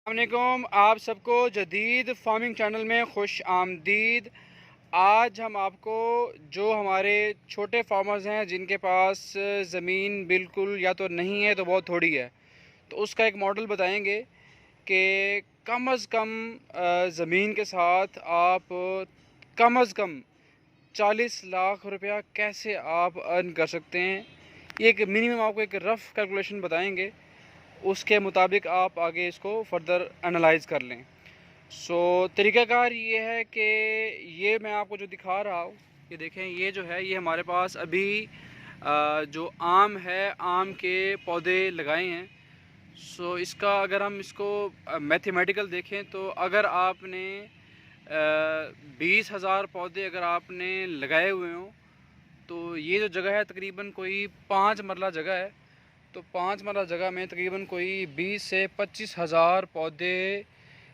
अस्सलामुअलैकुम, आप सबको जदीद फार्मिंग चैनल में खुश आमदीद। आज हम आपको जो हमारे छोटे फार्मर्स हैं जिनके पास ज़मीन बिल्कुल या तो नहीं है तो बहुत थोड़ी है, तो उसका एक मॉडल बताएंगे कि कम अज़ कम ज़मीन के साथ आप कम अज़ कम 40 लाख रुपया कैसे आप अर्न कर सकते हैं। ये एक मिनिमम आपको एक रफ़ कैलकुलेशन बताएंगे, उसके मुताबिक आप आगे इसको फर्दर एनालाइज़ कर लें। तरीक़ाकार ये है कि ये मैं आपको जो दिखा रहा हूँ, ये देखें, ये जो है ये हमारे पास अभी जो आम है, आम के पौधे लगाए हैं। इसका अगर हम इसको मैथमेटिकल देखें तो अगर आपने 20,000 पौधे अगर आपने लगाए हुए हों तो ये जो जगह है तकरीबन कोई 5 मरला जगह है। तो 5 मरला जगह में तकरीबन कोई 20 से 25,000 पौधे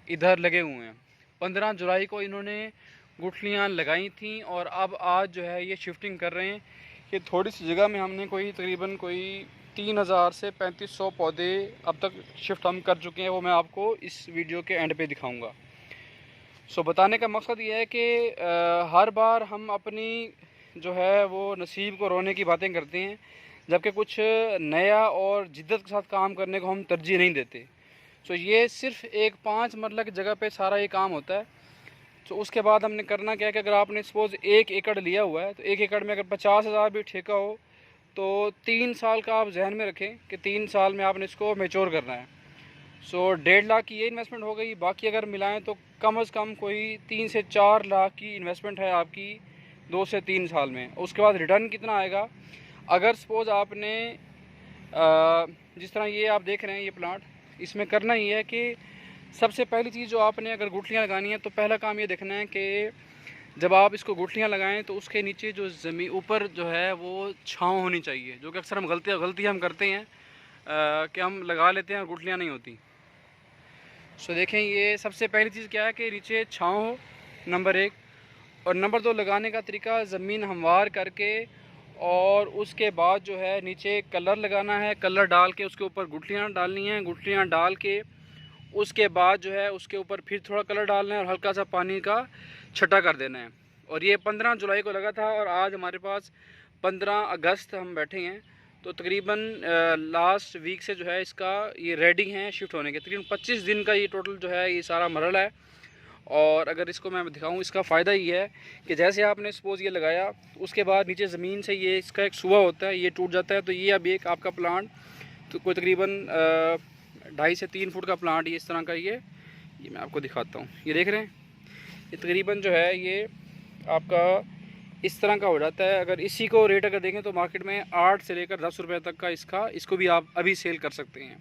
इधर लगे हुए हैं। 15 जुलाई को इन्होंने गुठलियाँ लगाई थी और अब आज जो है ये शिफ्टिंग कर रहे हैं। ये थोड़ी सी जगह में हमने कोई तकरीबन कोई 3,000 से 3500 पौधे अब तक शिफ्ट हम कर चुके हैं। वो मैं आपको इस वीडियो के एंड पे दिखाऊंगा। बताने का मकसद ये है कि हर बार हम अपनी जो है वो नसीब को रोने की बातें करते हैं, जबकि कुछ नया और जिद्दत के साथ काम करने को हम तरजीह नहीं देते। ये सिर्फ एक 5 मरला की जगह पे सारा ये काम होता है। उसके बाद हमने करना क्या है कि अगर आपने सपोज़ 1 एकड़ लिया हुआ है तो 1 एकड़ में अगर 50,000 भी ठेका हो तो 3 साल का आप जहन में रखें कि 3 साल में आपने इसको मैच्योर करना है। 1.5 लाख की ये इन्वेस्टमेंट हो गई। बाकी अगर मिलाएं तो कम से कम कोई 3 से 4 लाख की इन्वेस्टमेंट है आपकी 2 से 3 साल में। उसके बाद रिटर्न कितना आएगा, अगर सपोज़ आपने जिस तरह ये आप देख रहे हैं ये प्लांट, इसमें करना ही है कि सबसे पहली चीज़ जो आपने अगर गुठलियाँ लगानी है तो पहला काम ये देखना है कि जब आप इसको गुठलियाँ लगाएं तो उसके नीचे जो ज़मीन ऊपर जो है वो छाँव होनी चाहिए, जो कि अक्सर हम गलती हम करते हैं कि हम लगा लेते हैं और गुठलियाँ नहीं होती। देखें, ये सबसे पहली चीज़ क्या है कि नीचे छाँव हो, नंबर 1। और नंबर 2, लगाने का तरीका ज़मीन हमवार करके और उसके बाद जो है नीचे कलर लगाना है। कलर डाल के उसके ऊपर गुठलियाँ डालनी हैं। गुठलियाँ डाल के उसके बाद जो है उसके ऊपर फिर थोड़ा कलर डालना है और हल्का सा पानी का छटा कर देना है। और ये 15 जुलाई को लगा था और आज हमारे पास 15 अगस्त हम बैठे हैं। तो तकरीबन लास्ट वीक से जो है इसका ये रेडी हैं शिफ्ट होने के। तकरीबन 25 दिन का ये टोटल जो है ये सारा मरहला है। और अगर इसको मैं दिखाऊं, इसका फ़ायदा ये है कि जैसे आपने सपोज़ ये लगाया तो उसके बाद नीचे ज़मीन से ये इसका एक सुआ होता है, ये टूट जाता है। तो ये अभी एक आपका प्लांट तो कोई तकरीबन 2.5 से 3 फुट का प्लांट ये इस तरह का ये मैं आपको दिखाता हूँ। ये देख रहे हैं, ये तकरीबन जो है ये आपका इस तरह का हो जाता है। अगर इसी को रेट अगर देखें तो मार्केट में 8 से लेकर 10 रुपये तक का इसको भी आप अभी सेल कर सकते हैं।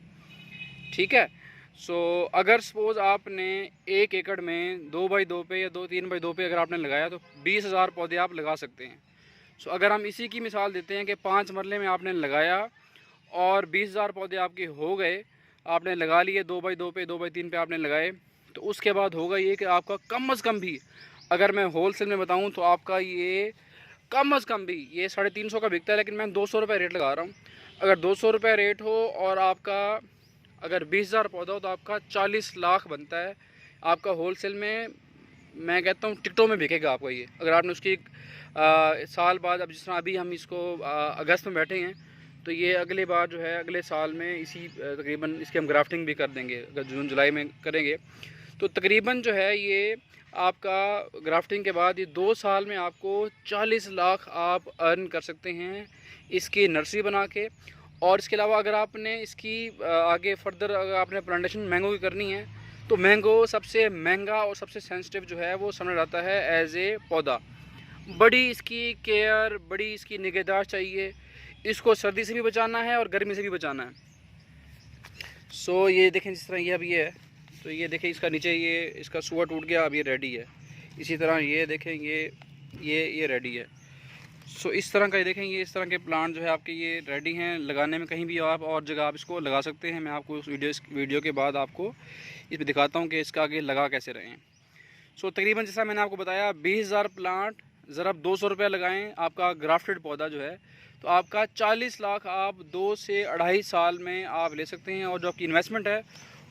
ठीक है। अगर सपोज़ आपने 1 एकड़ में 2 बाई 2 पे या 3 बाई 2 पे अगर आपने लगाया तो 20,000 पौधे आप लगा सकते हैं। अगर हम इसी की मिसाल देते हैं कि 5 मरले में आपने लगाया और 20,000 पौधे आपके हो गए, आपने लगा लिए 2 बाई 2 पे 2 बाई 3 पे आपने लगाए, तो उसके बाद होगा ये कि आपका कम अज़ कम भी, अगर मैं होलसेल में बताऊं तो आपका ये कम अज़ कम भी ये 350 का बिकता है, लेकिन मैं 200 रुपये रेट लगा रहा हूँ। अगर 200 रुपये रेट हो और आपका अगर 20,000 पौधा हो तो आपका 40 लाख बनता है। आपका होलसेल में मैं कहता हूँ टिकटों में बिकेगा आपका ये। अगर आपने उसकी साल बाद, अब जिस तरह अभी हम इसको अगस्त में बैठे हैं तो ये अगले बार जो है अगले साल में इसी तकरीबन इसकी हम ग्राफ्टिंग भी कर देंगे। अगर जून जुलाई में करेंगे तो तकरीबन जो है ये आपका ग्राफ्टिंग के बाद ये 2 साल में आपको 40 लाख आप अर्न कर सकते हैं इसकी नर्सरी बना के। और इसके अलावा अगर आपने इसकी आगे फर्दर अगर आपने प्लांटेशन मैंगो की करनी है तो मैंगो सबसे महंगा और सबसे सेंसिटिव जो है वो समझ आता है एज ए पौधा। बड़ी इसकी केयर, बड़ी इसकी निगहदाश्त चाहिए। इसको सर्दी से भी बचाना है और गर्मी से भी बचाना है। ये देखें, जिस तरह ये अभी है तो ये देखें इसका नीचे ये इसका सुआ टूट गया, अब ये रेडी है। इसी तरह ये देखें ये रेडी है। इस तरह का ये देखें, ये इस तरह के प्लांट जो है आपके ये रेडी हैं लगाने में। कहीं भी आप और जगह आप इसको लगा सकते हैं। मैं आपको उस वीडियो के बाद आपको इस पर दिखाता हूँ कि इसका आगे लगा कैसे रहे हैं। तकरीबन जैसा मैंने आपको बताया 20,000 प्लांट, ज़रा 200 रुपये लगाएँ आपका ग्राफ्टेड पौधा जो है तो आपका 40 लाख आप 2 से 2.5 साल में आप ले सकते हैं। और जो आपकी इन्वेस्टमेंट है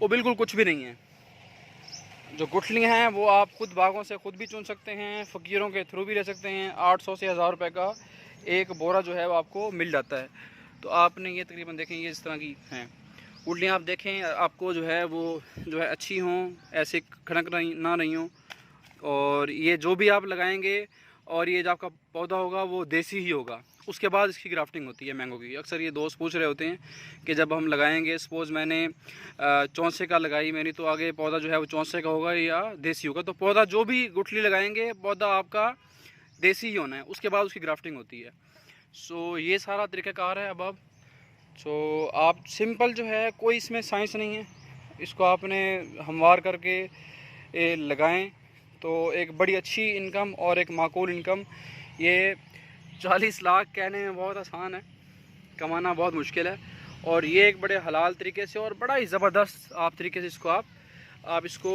वो बिल्कुल कुछ भी नहीं है। जो गुठलियाँ हैं वो आप खुद बागों से खुद भी चुन सकते हैं, फ़कीरों के थ्रू भी ले सकते हैं। 800 से 1000 रुपये का एक बोरा जो है वो आपको मिल जाता है। तो आपने ये तकरीबन देखें ये इस तरह की हैं गुठलियाँ। आप देखें आपको जो है वो जो है अच्छी हों, ऐसे खनक ना रही हों। और ये जो भी आप लगाएंगे और ये जो आपका पौधा होगा वो देसी ही होगा। उसके बाद इसकी ग्राफ्टिंग होती है मैंगो की। अक्सर ये दोस्त पूछ रहे होते हैं कि जब हम लगाएंगे, सपोज़ मैंने चौंसे का लगाई मेरी, तो आगे पौधा जो है वो चौंसे का होगा या देसी होगा। तो पौधा जो भी गुठली लगाएंगे पौधा आपका देसी ही होना है, उसके बाद उसकी ग्राफ्टिंग होती है। सो ये सारा तरीक़ाकार है। अब सो आप सिंपल जो है, कोई इसमें साइंस नहीं है, इसको आपने हमवार करके लगाएं तो एक बड़ी अच्छी इनकम और एक माकूल इनकम। ये 40 लाख कहने में बहुत आसान है, कमाना बहुत मुश्किल है। और ये एक बड़े हलाल तरीके से और बड़ा ही ज़बरदस्त आप तरीके से इसको आप इसको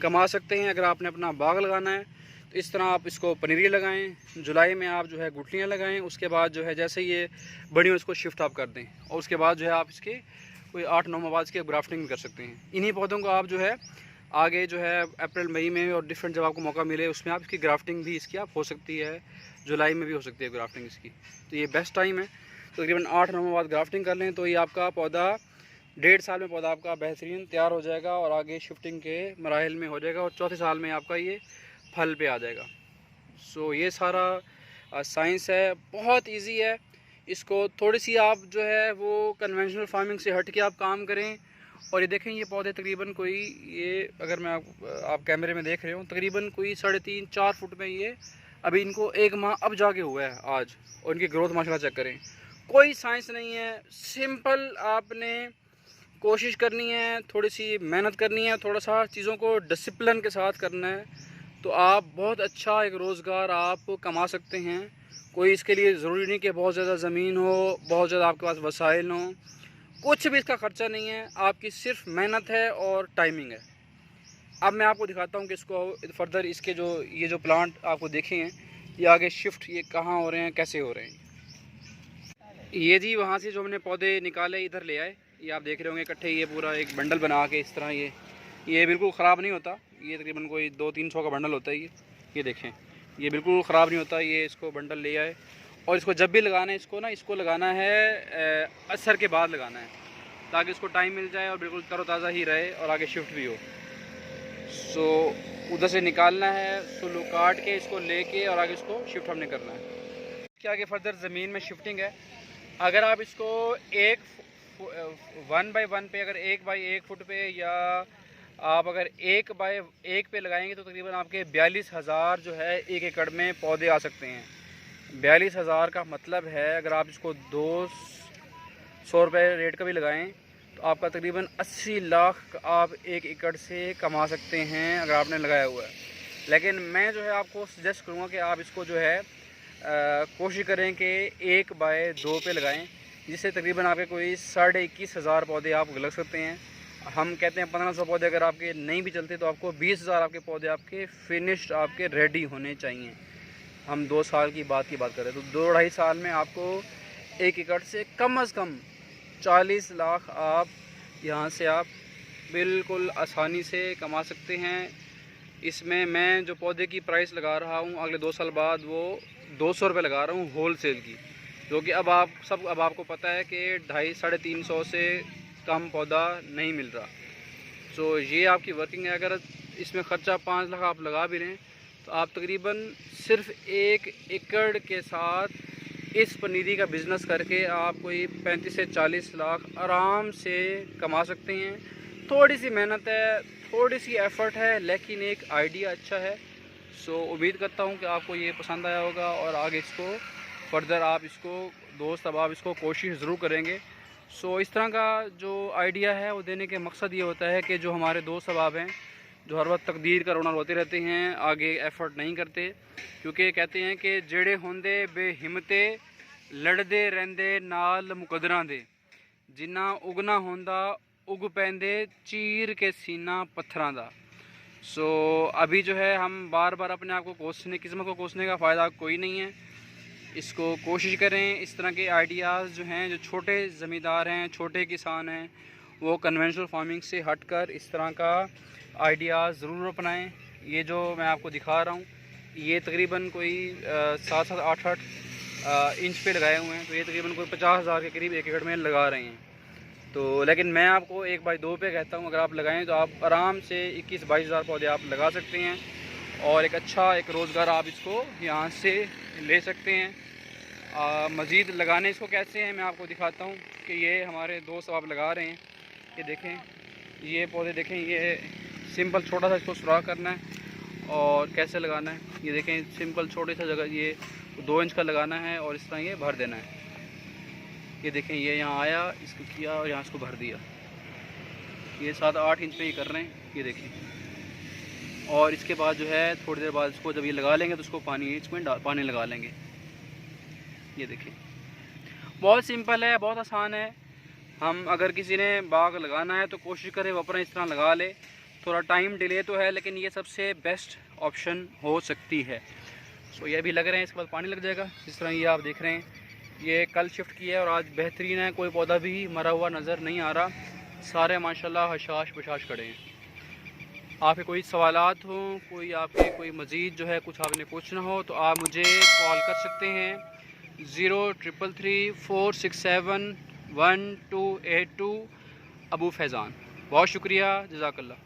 कमा सकते हैं। अगर आपने अपना बाग लगाना है तो इस तरह आप इसको पनीरी लगाएं। जुलाई में आप जो है गुठलियाँ लगाएं, उसके बाद जो है जैसे ये बड़ी हो इसको शिफ्ट आप कर दें, और उसके बाद जो है आप इसके कोई 8-9 माह बाद इसकी ग्राफ्टिंग भी कर सकते हैं। इन्हीं पौधों को आप जो है आगे जो है अप्रैल मई में और डिफरेंट जब आपको मौका मिले उसमें आप इसकी ग्राफ्टिंग भी इसकी आप हो सकती है। जुलाई में भी हो सकती है ग्राफ्टिंग इसकी, तो ये बेस्ट टाइम है। तो तकरीबन 8-9 माह बाद ग्राफ्टिंग कर लें तो ये आपका पौधा 1.5 साल में पौधा आपका बेहतरीन तैयार हो जाएगा और आगे शिफ्टिंग के मराहिल में हो जाएगा, और चौथे साल में आपका ये फल पे आ जाएगा। सो ये सारा साइंस है, बहुत इजी है। इसको थोड़ी सी आप जो है वो कन्वेंशनल फार्मिंग से हट के आप काम करें। और ये देखें ये पौधे तकरीबन कोई, ये अगर मैं आप कैमरे में देख रहे हो, तकरीबन कोई 3.5-4 फुट में ये अभी इनको 1 माह अब जाके हुआ है आज, और इनकी ग्रोथ माशाल्लाह चेक करें। कोई साइंस नहीं है, सिंपल आपने कोशिश करनी है, थोड़ी सी मेहनत करनी है, थोड़ा सा चीज़ों को डिसिप्लिन के साथ करना है, तो आप बहुत अच्छा एक रोज़गार आप कमा सकते हैं। कोई इसके लिए ज़रूरी नहीं कि बहुत ज़्यादा ज़मीन हो, बहुत ज़्यादा आपके पास वसाइल हों, कुछ भी इसका ख़र्चा नहीं है, आपकी सिर्फ मेहनत है और टाइमिंग है। अब मैं आपको दिखाता हूँ कि इसको फर्दर इसके जो ये जो प्लांट आपको देखे हैं ये आगे शिफ्ट ये कहाँ हो रहे हैं, कैसे हो रहे हैं। ये जी वहाँ से जो हमने पौधे निकाले इधर ले आए, ये आप देख रहे होंगे इकट्ठे, ये पूरा एक बंडल बना के इस तरह ये बिल्कुल ख़राब नहीं होता। ये तकरीबन कोई 200-300 का बंडल होता है ये देखें, ये बिल्कुल ख़राब नहीं होता। ये इसको बंडल ले आए और इसको जब भी लगाना है इसको लगाना है असर के बाद लगाना है, ताकि इसको टाइम मिल जाए और बिल्कुल तरोताज़ा ही रहे और आगे शिफ्ट भी हो। सो उधर से निकालना है, सुलू काट के इसको लेके और आगे इसको शिफ्ट हमने करना है। इसके आगे फर्दर ज़मीन में शिफ्टिंग है। अगर आप इसको 1 बाई 1 पे, अगर 1 बाई 1 फुट पे, या आप अगर 1 बाई 1 पे लगाएंगे तो तकरीबन आपके 42,000 जो है 1 एकड़ में पौधे आ सकते हैं। 42,000 का मतलब है अगर आप इसको 200 रुपये रेट का भी लगाएं तो आपका तकरीबन 80 लाख आप 1 एकड़ से कमा सकते हैं अगर आपने लगाया हुआ है। लेकिन मैं जो है आपको सजेस्ट करूँगा कि आप इसको जो है कोशिश करें कि 1 बाई 2 पे लगाएं, जिससे तकरीबन आपके कोई 21,500 पौधे आप लग सकते हैं। हम कहते हैं 1500 पौधे अगर आपके नहीं भी चलते तो आपको 20,000 आपके पौधे आपके फिनिश्ड आपके रेडी होने चाहिए। हम 2 साल की बात कर रहे हैं, तो 2-2.5 साल में आपको 1 एकड़ से कम 40 लाख आप यहाँ से आप बिल्कुल आसानी से कमा सकते हैं। इसमें मैं जो पौधे की प्राइस लगा रहा हूँ अगले 2 साल बाद वो 200 रुपये लगा रहा हूँ होल सेल की, जो कि अब आपको पता है कि 250-350 से कम पौधा नहीं मिल रहा। सो ये आपकी वर्किंग है। अगर इसमें ख़र्चा 5 लाख आप लगा भी लें तो आप तकरीबन सिर्फ 1 एकड़ के साथ इस पनीरी का बिज़नेस करके आप कोई 35 से 40 लाख आराम से कमा सकते हैं। थोड़ी सी मेहनत है, थोड़ी सी एफ़र्ट है, लेकिन एक आइडिया अच्छा है। सो उम्मीद करता हूँ कि आपको ये पसंद आया होगा और आगे इसको फर्दर आप इसको अब आप इसको कोशिश ज़रूर करेंगे। सो इस तरह का जो आइडिया है वो देने के मकसद ये होता है कि जो हमारे दोस्त अहबाब हैं जो हर वक्त तकदीर का रोना रोते रहते हैं, आगे एफ़र्ट नहीं करते, क्योंकि कहते हैं कि जेड़े होंदे बेहिम्मते लड़दे रहंदे नाल मुकदरां दे, जिन्ना उगना होंदा उग पैंदे चीर के सीना पत्थरां दा। सो अभी जो है हम बार बार अपने आप को कोसने, किस्मत को कोसने का फ़ायदा कोई नहीं है। इसको कोशिश करें, इस तरह के आइडियाज़ जो हैं, जो छोटे ज़मींदार हैं, छोटे किसान हैं, वो कन्वेंशनल फार्मिंग से हटकर इस तरह का आइडिया ज़रूर अपनाएं। ये जो मैं आपको दिखा रहा हूँ ये तकरीबन कोई 7-8 इंच पे लगाए हुए हैं, तो ये तकरीबन कोई 50,000 के करीब एक एकड़ में लगा रहे हैं। तो लेकिन मैं आपको 1/2 पे कहता हूँ, अगर आप लगाएं तो आप आराम से 21-22 हज़ार पौधे आप लगा सकते हैं और एक अच्छा एक रोज़गार आप इसको यहाँ से ले सकते हैं। मज़ीद लगाने इसको कैसे हैं मैं आपको दिखाता हूँ कि ये हमारे दोस्त आप लगा रहे हैं। ये देखें, ये पौधे देखें, ये सिंपल छोटा सा इसको सुराख करना है और कैसे लगाना है ये देखें। सिंपल छोटे सा जगह ये 2 इंच का लगाना है और इस तरह ये भर देना है। ये देखें, ये यहाँ आया, इसको किया और यहाँ इसको भर दिया। ये 7-8 इंच पे ही कर रहे हैं, ये देखें। और इसके बाद जो है थोड़ी देर बाद इसको जब ये लगा लेंगे तो उसको इसमें पानी लगा लेंगे। ये देखें, बहुत सिंपल है, बहुत आसान है। हम अगर किसी ने बाग लगाना है तो कोशिश करें वो अपना इस तरह लगा ले। थोड़ा टाइम डिले तो है लेकिन ये सबसे बेस्ट ऑप्शन हो सकती है। तो ये भी लग रहे हैं, इसके बाद पानी लग जाएगा। जिस तरह ये आप देख रहे हैं, ये कल शिफ्ट किया है और आज बेहतरीन है, कोई पौधा भी मरा हुआ नज़र नहीं आ रहा, सारे माशाल्लाह हशाश बशाश खड़े हैं। आपके कोई सवालात हो, कोई आपके कोई मज़ीद जो है कुछ आपने पूछना हो तो आप मुझे कॉल कर सकते हैं 0333 467 1282 अबू फैज़ान। बहुत शुक्रिया, जज़ाकल्लाह।